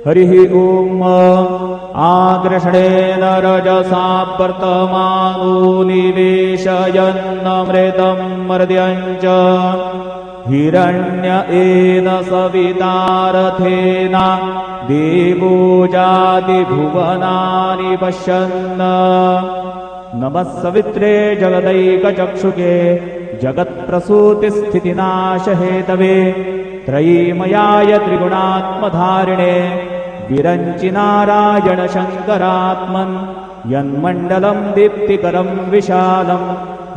हरिः ॐ आकृष्णेन रजसा वर्तमानो निवेशयन्नमृतं मर्द्यञ्च हिरण्य एन सवितारथेन देवो जातिभुवनानि पश्यन् नमः सवित्रे जगदैकचक्षुके जगत्प्रसूतिस्थितिनाशहेतवे त्रयीमयाय त्रिगुणात्मधारिणे विरञ्चि नारायण शङ्करात्मन् यन्मण्डलं दीप्तिकरं विशालं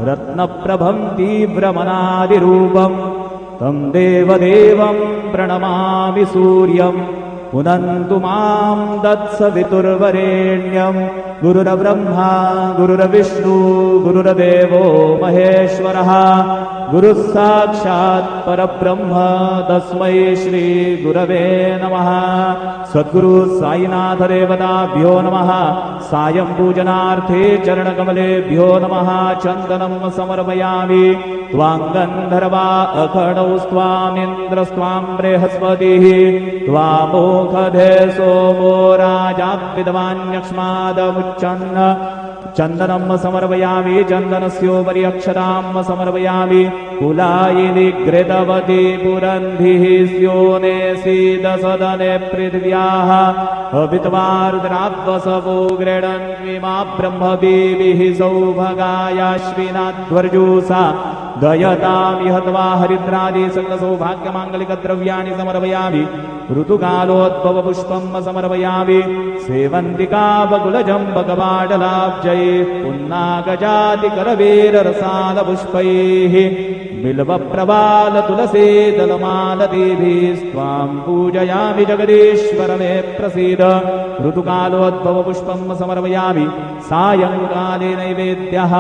रत्नप्रभं तीव्रमनादिरूपं तं देवदेवं प्रणमामि सूर्यं पुनन्तु मां तत्सवितुर्वरेण्यं गुरुर्ब्रह्मा गुरुर्विष्णु गुरुर्देवो महेश्वरः गुरुः साक्षात् परब्रह्म तस्मै श्री गुरवे नमः। सद्गुरु साईनाथ देवताभ्यो नमः। सायं पूजनार्थे चरणकमलेभ्यो नमः। चन्दनं समर्पयामि त्वां गन्धर्वा अखडौ स्वामिन्द्रस्त्वां बृहस्पतिः त्वामोखधे सोमो राजाविद्वान्यक्ष्मादमुच्चन्न चन्दनं समर्पयामि चन्दनस्योपरि अक्षतां समर्पयामि कुलायिनि घृतवती पुरन्धिः स्योने सीदसदने पृथिव्याः अवित्वार्द्राद्वसवो गृह्णन्विमा ब्रह्मवीभिः सौभगायाश्विनाध्वर्जूषा दयतां हत्वा हरिद्रादि सकलसौभाग्यमाङ्गलिकद्रव्याणि समर्पयामि ऋतुकालोद्भवपुष्पं समर्पयामि सेवन्तिका बकुलजम्बकपाटलाब्जैः पुन्नागजातिकरवीररसालपुष्पैः बिल्वप्रवालतुलसीदलमालतीभिस्त्वां पूजयामि जगदीश्वर मे प्रसीद। ऋतुकालोद्भवपुष्पं समर्पयामि सायङ्काले नैवेद्यः